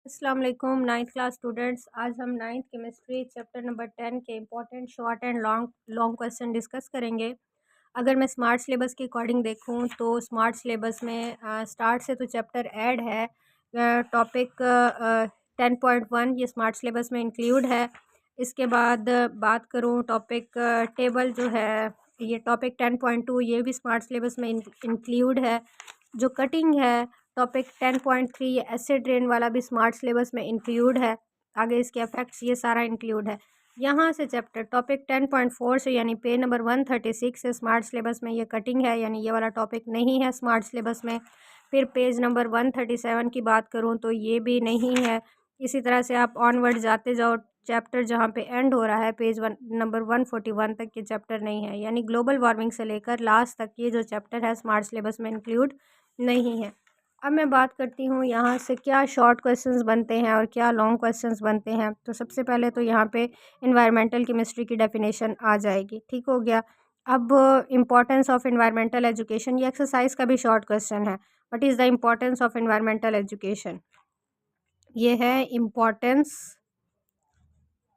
अस्सलाम वालेकुम ninth class students. आज हम नाइन्थ केमिस्ट्री चैप्टर नंबर 10 के important short and long long question discuss करेंगे। अगर मैं स्मार्ट सिलेबस के अकॉर्डिंग देखूं तो स्मार्ट सिलेबस में स्टार्ट से तो चैप्टर ऐड है। टॉपिक 10.1 ये स्मार्ट सिलेबस में इंक्लूड है। इसके बाद बात करूं टॉपिक टेबल जो है ये टॉपिक 10.2 ये भी स्मार्ट सिलेबस में इंक्लूड है। जो कटिंग है टॉपिक 10.3 ये एसिड रेन वाला भी स्मार्ट सिलेबस में इंक्लूड है। आगे इसके इफेक्ट्स ये सारा इंक्लूड है। यहाँ से चैप्टर टॉपिक 10.4 से यानी पेज नंबर 136 से स्मार्ट सिलेबस में ये कटिंग है, यानी ये वाला टॉपिक नहीं है स्मार्ट सिलेबस में। फिर पेज नंबर 137 की बात करूँ तो ये भी नहीं है। इसी तरह से आप ऑनवर्ड जाते जाओ, चैप्टर जहाँ पे एंड हो रहा है पेज नंबर 141 तक ये चैप्टर नहीं है, यानी ग्लोबल वार्मिंग से लेकर लास्ट तक ये जो चैप्टर है स्मार्ट सिलेबस में इंक्लूड नहीं है। अब मैं बात करती हूँ यहाँ से क्या शॉर्ट क्वेश्चंस बनते हैं और क्या लॉन्ग क्वेश्चंस बनते हैं। तो सबसे पहले तो यहाँ पे इन्वायरमेंटल केमिस्ट्री की डेफिनेशन आ जाएगी, ठीक हो गया। अब इम्पोर्टेंस ऑफ इन्वायरमेंटल एजुकेशन, ये एक्सरसाइज का भी शॉर्ट क्वेश्चन है। What is the importance of environmental education, ये है इम्पोर्टेंस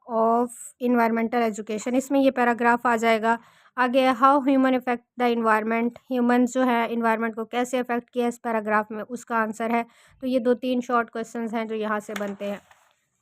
ऑफ इन्वायरमेंटल एजुकेशन। इसमें ये पैराग्राफ आ जाएगा। आगे how human effect the environment, human जो है इन्वायरमेंट को कैसे अफेक्ट किया इस पैराग्राफ में, उसका आंसर है। तो ये 2-3 शॉर्ट क्वेश्चंस हैं जो यहाँ से बनते हैं।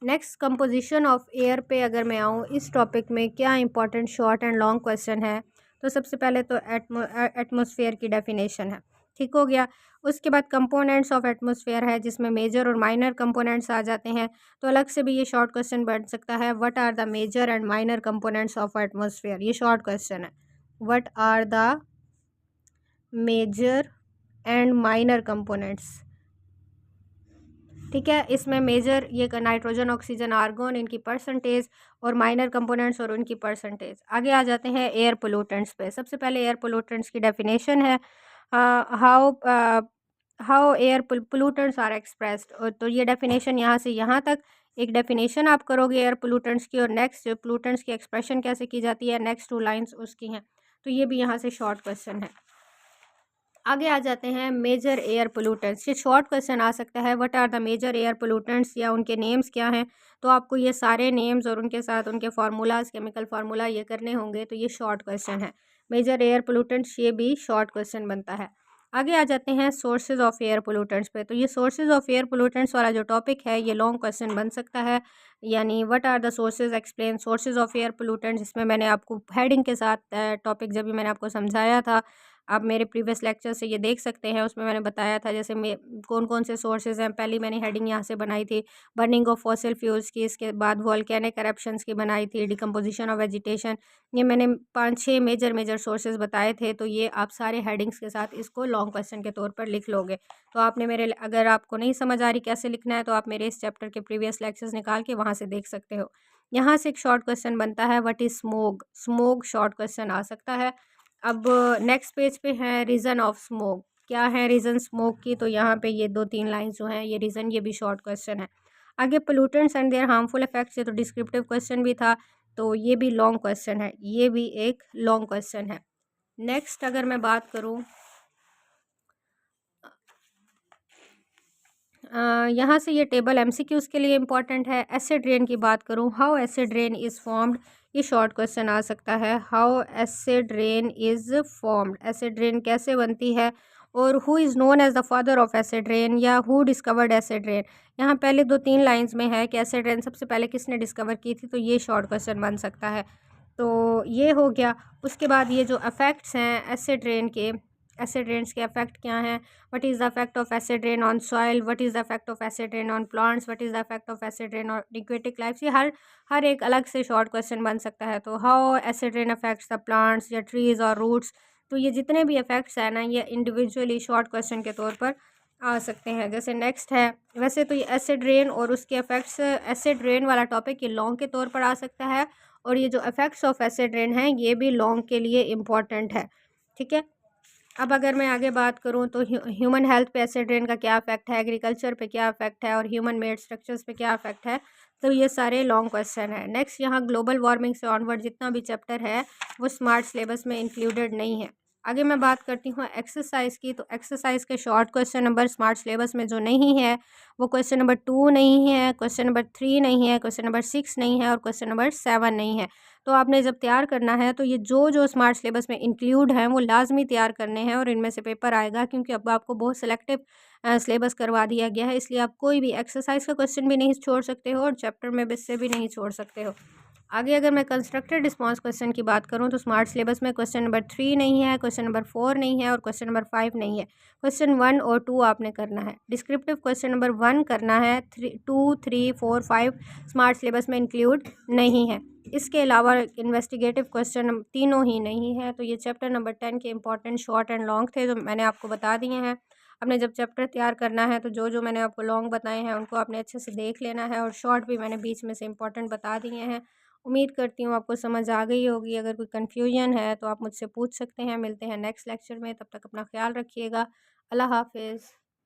नेक्स्ट कंपोजिशन ऑफ एयर पे अगर मैं आऊँ, इस टॉपिक में क्या important short and long question है। तो सबसे पहले तो एटमॉस्फेयर की डेफिनेशन है, ठीक हो गया। उसके बाद कंपोनेंट्स ऑफ एटमॉस्फेयर है जिसमें मेजर और माइनर कंपोनेंट्स आ जाते हैं। तो अलग से भी ये शॉर्ट क्वेश्चन बन सकता है, what are the major and minor components of atmosphere, ये शॉर्ट क्वेश्चन है। What are the major and minor components, ठीक है। इसमें मेजर ये नाइट्रोजन ऑक्सीजन आर्गन इनकी परसेंटेज, और माइनर कंपोनेंट्स और उनकी परसेंटेज। आगे आ जाते हैं एयर पोल्यूटेंट्स पे। सबसे पहले एयर पोल्यूटेंट्स की डेफिनेशन है, how how air pollutants are expressed. तो ये डेफिनेशन यहाँ से यहाँ तक एक डेफिनेशन आप करोगे एयर पोल्यूटेंट्स की, और नेक्स्ट पोल्यूटेंट्स की एक्सप्रेशन कैसे की जाती है, नेक्स्ट 2 लाइन्स उसकी हैं। तो ये भी यहाँ से शॉर्ट क्वेश्चन है। आगे आ जाते हैं मेजर एयर पोल्यूटेंट्स। ये शॉर्ट क्वेश्चन आ सकता है, what are the major air pollutants, या उनके नेम्स क्या हैं। तो आपको ये सारे नेम्स और उनके साथ उनके फार्मूलाज, केमिकल फार्मूला ये करने होंगे। तो ये शॉर्ट क्वेश्चन है। मेजर एयर पोल्यूटेंट्स ये भी शॉर्ट क्वेश्चन बनता है। आगे आ जाते हैं सोर्सेज ऑफ एयर पोल्यूटेंट्स पे। तो ये सोर्सेज ऑफ एयर पोल्यूटेंट्स वाला जो टॉपिक है ये लॉन्ग क्वेश्चन बन सकता है, यानी what are the sources, explain sources of air pollutants. इसमें मैंने आपको हेडिंग के साथ टॉपिक जब भी मैंने आपको समझाया था, आप मेरे प्रीवियस लेक्चर से ये देख सकते हैं, उसमें मैंने बताया था जैसे कौन कौन से सोर्सेज हैं। पहली मैंने हेडिंग यहाँ से बनाई थी बर्निंग ऑफ फॉसिल फ्यूल्स की, इसके बाद वॉल्केनिक एरप्शंस की बनाई थी, डिकम्पोजिशन ऑफ वेजिटेशन। ये मैंने 5-6 मेजर सोर्सेज बताए थे। तो ये आप सारे हेडिंग्स के साथ इसको लॉन्ग क्वेश्चन के तौर पर लिख लोगे। तो आपने मेरे, अगर आपको नहीं समझ आ रही कैसे लिखना है, तो आप मेरे इस चैप्टर के प्रीवियस लेक्चर्स निकाल के वहाँ से देख सकते हो। यहाँ से एक शॉर्ट क्वेश्चन बनता है, what is smoke, smoke short question आ सकता है। अब नेक्स्ट पेज पे है रीज़न ऑफ स्मोक, क्या है रीज़न स्मोक की। तो यहाँ पे ये 2-3 लाइन्स जो हैं ये रीज़न, ये भी शॉर्ट क्वेश्चन है। आगे pollutants and their harmful effects, ये तो डिस्क्रिप्टिव क्वेश्चन भी था। तो ये भी लॉन्ग क्वेश्चन है, ये भी एक लॉन्ग क्वेश्चन है। नेक्स्ट अगर मैं बात करूँ, यहाँ से ये टेबल एमसीक्यूज़ के लिए इंपॉर्टेंट है। एसिड रेन की बात करूँ, how acid rain is formed, ये शॉर्ट क्वेश्चन आ सकता है। How acid rain is formed, acid rain कैसे बनती है, और who is known as the father of acid rain, या हु डिस्कवर्ड एसिड रेन। यहाँ पहले 2-3 लाइन्स में है कि एसिड रेन सबसे पहले किसने डिस्कवर की थी। तो ये शॉर्ट क्वेश्चन बन सकता है। तो ये हो गया। उसके बाद ये जो अफेक्ट्स हैं एसिड रेन के, एसिड रेन्स के अफेक्ट क्या हैं। What is the effect of acid rain on soil, what is the effect of acid rain on plants, what is the effect of acid rain on aquatic life. ये हर एक अलग से short question बन सकता है। तो how acid rain affects the plants या trees और रूट्स। तो ये जितने भी इफेक्ट्स हैं ना, ये इंडिविजुअली शॉर्ट क्वेश्चन के तौर पर आ सकते हैं। जैसे नेक्स्ट है, वैसे तो ये एसिड रेन और उसके इफेक्ट्स, एसिड रेन वाला टॉपिक ये लॉन्ग के तौर पर आ सकता है, और ये जो इफेक्ट्स ऑफ एसिड रेन हैं ये भी लॉन्ग के लिए इम्पॉर्टेंट है, ठीक है। अब अगर मैं आगे बात करूं तो ह्यूमन हेल्थ पे एसिड रेन का क्या इफेक्ट है, एग्रीकल्चर पे क्या इफेक्ट है, और ह्यूमन मेड स्ट्रक्चर्स पे क्या इफेक्ट है। तो ये सारे लॉन्ग क्वेश्चन है। नेक्स्ट यहाँ ग्लोबल वार्मिंग से ऑनवर्ड जितना भी चैप्टर है वो स्मार्ट सिलेबस में इंक्लूडेड नहीं है। आगे मैं बात करती हूँ एक्सरसाइज की। तो एक्सरसाइज के short question number smart syllabus में जो नहीं है वो क्वेश्चन नंबर 2 नहीं है, क्वेश्चन नंबर 3 नहीं है, क्वेश्चन नंबर 6 नहीं है और क्वेश्चन नंबर 7 नहीं है। तो आपने जब तैयार करना है तो ये जो स्मार्ट सिलेबस में इंक्लूड हैं वो लाजमी तैयार करने हैं और इनमें से पेपर आएगा, क्योंकि अब आपको बहुत सेलेक्टिव सिलेबस करवा दिया गया है, इसलिए आप कोई भी एक्सरसाइज का क्वेश्चन भी नहीं छोड़ सकते हो और चैप्टर में से भी नहीं छोड़ सकते हो। आगे अगर मैं कंस्ट्रक्टेड रिस्पांस क्वेश्चन की बात करूं तो स्मार्ट सिलेबस में क्वेश्चन नंबर 3 नहीं है, क्वेश्चन नंबर 4 नहीं है और क्वेश्चन नंबर 5 नहीं है। क्वेश्चन 1 और 2 आपने करना है। डिस्क्रिप्टिव क्वेश्चन नंबर 1 करना है, 2, 3, 4, 5 स्मार्ट सिलेबस में इंक्लूड नहीं है। इसके अलावा इन्वेस्टिगेटिव क्वेश्चन तीनों ही नहीं है। तो ये चैप्टर नंबर 10 के इंपॉर्टेंट शॉर्ट एंड लॉन्ग थे जो मैंने आपको बता दिए हैं। आपने जब चैप्टर तैयार करना है तो जो मैंने आपको लॉन्ग बताए हैं उनको आपने अच्छे से देख लेना है और शॉर्ट भी मैंने बीच में से इंपॉर्टेंट बता दिए हैं। उम्मीद करती हूँ आपको समझ आ गई होगी। अगर कोई कन्फ्यूजन है तो आप मुझसे पूछ सकते हैं। मिलते हैं नेक्स्ट लेक्चर में, तब तक अपना ख्याल रखिएगा। अल्लाह हाफ़िज़।